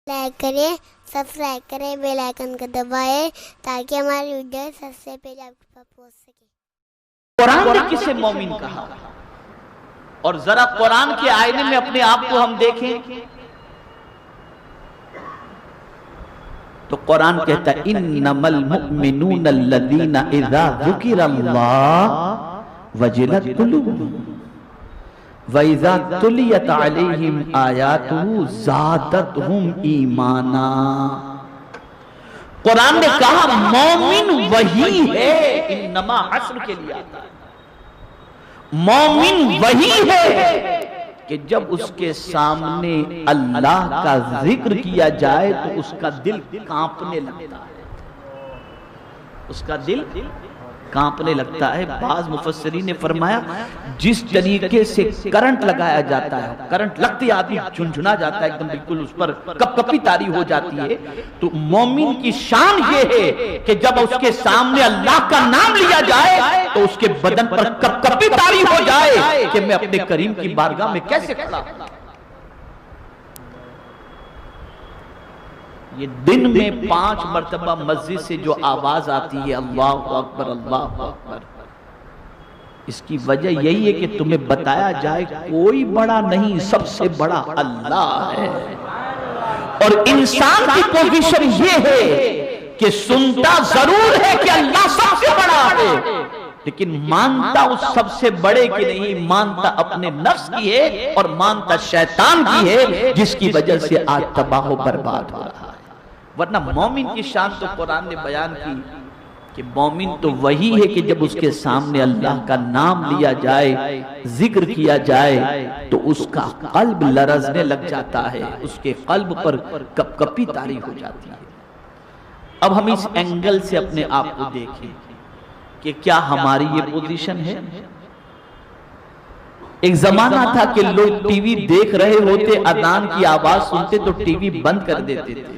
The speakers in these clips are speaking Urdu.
لائک کریں، سبسکرائب کریں، بیل آئیکن کو دبائیں تاکہ ہماری ویڈیو سب سے پہلے آپ کے پاس پہنچ سکے۔ قرآن نے کسے مومن کہا؟ اور ذرا قرآن کے آئینے میں اپنے آپ کو ہم دیکھیں تو قرآن کہتا ہے انما المؤمنون الذین اذا ذکر اللہ وجلت قلوبہم وَإِذَا تُلِيَتْ عَلَيْهِمْ آيَاتُهُ زَادَتْهُمْ ایمانا۔ قرآن نے کہا مومن وہی ہے، انما حسن کے لیے آتا ہے، مومن وہی ہے کہ جب اس کے سامنے اللہ کا ذکر کیا جائے تو اس کا دل کانپنے لگتا ہے، اس کا دل کانپنے لگتا ہے۔ بعض مفسرین نے فرمایا جس طریقے سے کرنٹ لگایا جاتا ہے، کرنٹ لگتے آدمی جھنجھنا جاتا ہے، ایک دم بالکل اس پر کپ کپی طاری ہو جاتی ہے، تو مومن کی شان یہ ہے کہ جب اس کے سامنے اللہ کا نام لیا جائے تو اس کے بدن پر کپ کپی طاری ہو جائے کہ میں اپنے کریم کی بارگاہ میں کیسے کھڑا ہوں۔ یہ دن میں 5 مرتبہ مسجد سے جو آواز آتی ہے اللہ اکبر اللہ اکبر، اس کی وجہ یہی ہے کہ تمہیں بتایا جائے کوئی بڑا نہیں، سب سے بڑا اللہ ہے۔ اور انسان کی پوزیشن یہ ہے کہ سنتا ضرور ہے کہ اللہ سب سے بڑا ہے، لیکن مانتا اس سب سے بڑے کی نہیں، مانتا اپنے نفس کی ہے اور مانتا شیطان کی ہے، جس کی وجہ سے آج تباہ و برباد ہو رہا ہے۔ ورنہ مومن کی شان تو قرآن نے بیان کی کہ مومن تو وہی ہے کہ جب اس کے سامنے اللہ کا نام لیا جائے، ذکر کیا جائے تو اس کا قلب لرزنے لگ جاتا ہے، اس کے قلب پر کپ کپی طاری ہو جاتی ہے۔ اب ہم اس اینگل سے اپنے آپ کو دیکھیں کہ کیا ہماری یہ پوزیشن ہے؟ ایک زمانہ تھا کہ لوگ ٹی وی دیکھ رہے ہوتے، اذان کی آواز سنتے تو ٹی وی بند کر دیتے تھے،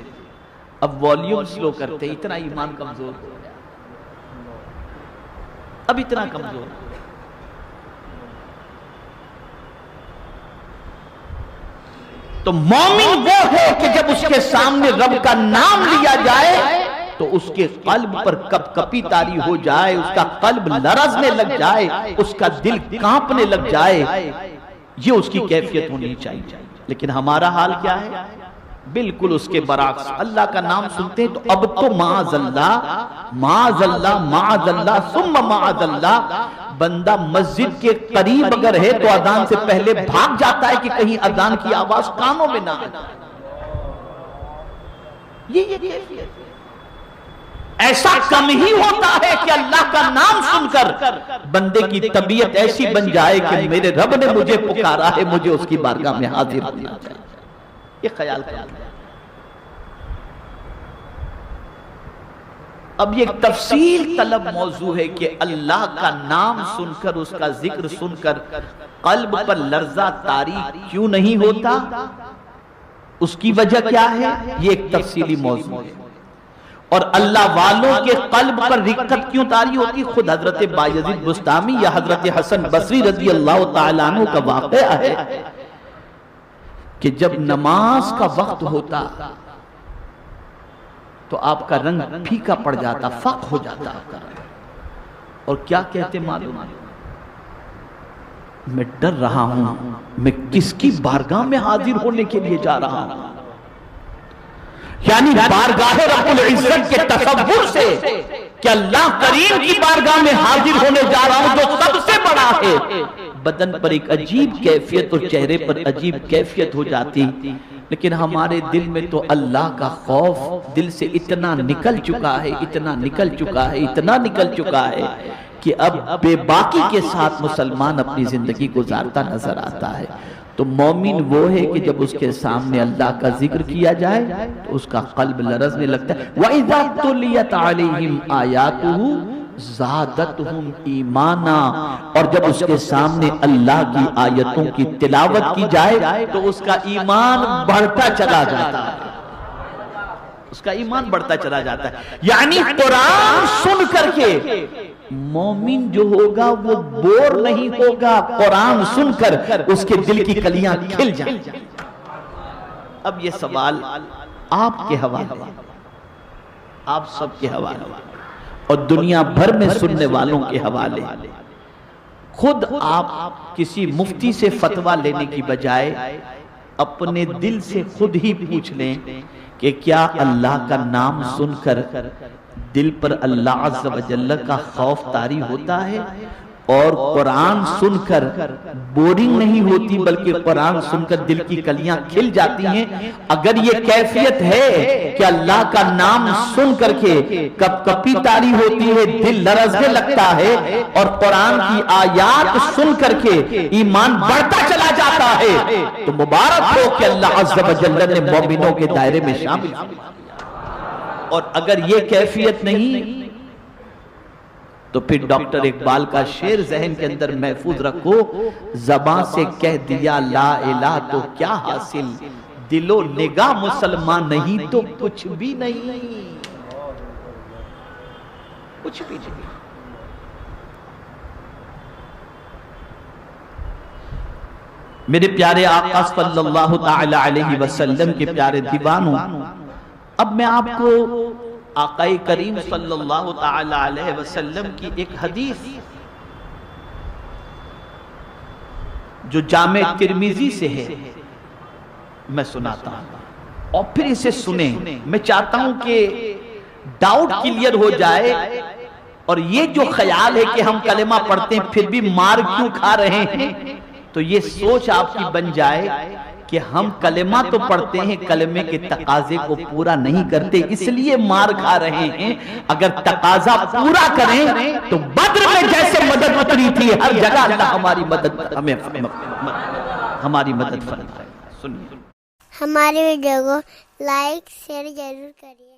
اب والیوم سلو کرتے، اتنا ایمان کمزور ہو گیا، اب اتنا کمزور۔ تو مومن وہ ہے کہ جب اس کے سامنے رب کا نام لیا جائے تو اس کے قلب پر کپ کپی طاری ہو جائے، اس کا قلب لرزنے لگ جائے، اس کا دل کانپنے لگ جائے، یہ اس کی کیفیت ہونی چاہیے۔ لیکن ہمارا حال کیا ہے؟ بالکل اس کے برعکس۔ اللہ کا نام سنتے ہیں تو اب تو معاذ اللہ معاذ اللہ معاذ اللہ ثم معاذ اللہ، بندہ مسجد کے قریب اگر ہے تو اذان سے پہلے بھاگ جاتا ہے کہ کہیں اذان کی آواز کانوں میں نہ آ جائے۔ یہ کیفیت ایسا کم ہی ہوتا ہے کہ اللہ کا نام سن کر بندے کی طبیعت ایسی بن جائے کہ میرے رب نے مجھے پکارا ہے، مجھے اس کی بارگاہ میں حاضر ہونا چاہیے۔ یہ خیال کریں۔ اب یہ تفصیل طلب موضوع ہے کہ اللہ کا نام سن کر، اس کا ذکر سن کر قلب پر لرزہ طاری کیوں نہیں ہوتا، اس کی وجہ کیا ہے، یہ ایک تفصیلی موضوع ہے۔ اور اللہ والوں کے قلب پر رقت کیوں طاری ہوتی، خود حضرت بایزید بستامی یا حضرت حسن بصری رضی اللہ تعالیٰ عنہ کا واقعہ ہے کہ جب نماز کا وقت ہوتا تو آپ کا رنگ پھیکا پڑ جاتا، فق ہو جاتا آپ کا رنگ، اور کیا کہتے معلوم؟ میں ڈر رہا ہوں میں کس کی بارگاہ میں حاضر ہونے کے لیے جا رہا ہوں، یعنی بارگاہ رب العزت کے تصور سے کہ اللہ کریم کی بارگاہ میں حاضر ہونے جا رہا ہوں جو سب سے بڑا ہے، بدن پر ایک عجیب کیفیت اور چہرے پر عجیب کیفیت ہو جاتی۔ لیکن ہمارے دل میں تو اللہ کا خوف دل سے اتنا نکل چکا ہے، اتنا نکل چکا ہے، اتنا نکل چکا ہے کہ اب بے باکی کے ساتھ مسلمان اپنی زندگی گزارتا نظر آتا ہے۔ تو مومن وہ ہے کہ جب اس کے سامنے اللہ کا ذکر کیا جائے تو اس کا قلب لرزنے لگتا ہے۔ وَإِذَا تُلِيَتْ عَلَيْهِمْ آيَاتُهُ زَادَتْهُمْ ایمانا، اور جب اس کے سامنے اللہ کی آیتوں کی تلاوت کی جائے تو اس کا ایمان بڑھتا چلا جاتا ہے، اس کا ایمان بڑھتا چلا جاتا ہے۔ یعنی قرآن سن کر کے مومن جو ہوگا وہ بور نہیں ہوگا، قرآن سن کر اس کے دل کی کلیاں کھل جائیں۔ اب یہ سوال آپ کے حوالے، آپ سب کے حوالے اور دنیا بھر میں سننے والوں کے حوالے۔ خود آپ کسی مفتی سے فتویٰ لینے کی بجائے اپنے دل سے خود ہی پوچھ لیں کہ کیا اللہ کا نام سن کر دل پر اللہ عز و جل کا خوف طاری ہوتا ہے، اور قرآن سن کر بورنگ نہیں ہوتی بلکہ قرآن سن کر دل کی کلیاں کھل جاتی ہیں؟ اگر یہ کیفیت ہے کہ اللہ کا نام سن کر کے کپ کپی طاری ہوتی ہے، دل لرزنے لگتا ہے، اور قرآن کی آیات سن کر کے ایمان بڑھتا چلا جاتا ہے، تو مبارک ہو کہ اللہ عز و جل نے مومنوں کے دائرے میں شامل کیا۔ اور اگر یہ کیفیت نہیں تو پھر ڈاکٹر اقبال کا شعر ذہن کے اندر محفوظ رکھو، زباں سے کہہ دیا لا الہ تو کیا حاصل، دل و نگاہ مسلمان نہیں تو کچھ بھی نہیں، کچھ بھی نہیں۔ میرے پیارے آقا صلی اللہ تعالی علیہ وسلم کے پیارے دیوانوں، اب میں آپ کو آقا کریم صلی اللہ تعالی علیہ وسلم کی ایک حدیث جو جامع ترمذی سے ہے میں سناتا ہوں، اور پھر اسے سنیں۔ میں چاہتا ہوں کہ ڈاؤٹ کلیئر ہو جائے، اور یہ جو خیال ہے کہ ہم کلمہ پڑھتے ہیں پھر بھی مار کیوں کھا رہے ہیں، تو یہ سوچ آپ کی بن جائے کہ ہم کلمہ تو پڑھتے ہیں، کلمے کے تقاضے کو پورا نہیں کرتے اس لیے مار کھا رہے ہیں۔ اگر تقاضا پورا کریں تو بدر میں جیسے مدد اتری تھی، ہر جگہ اللہ ہماری مدد فرمائے۔ سنیے، ہماری ویڈیو کو لائک شیئر ضرور کریے۔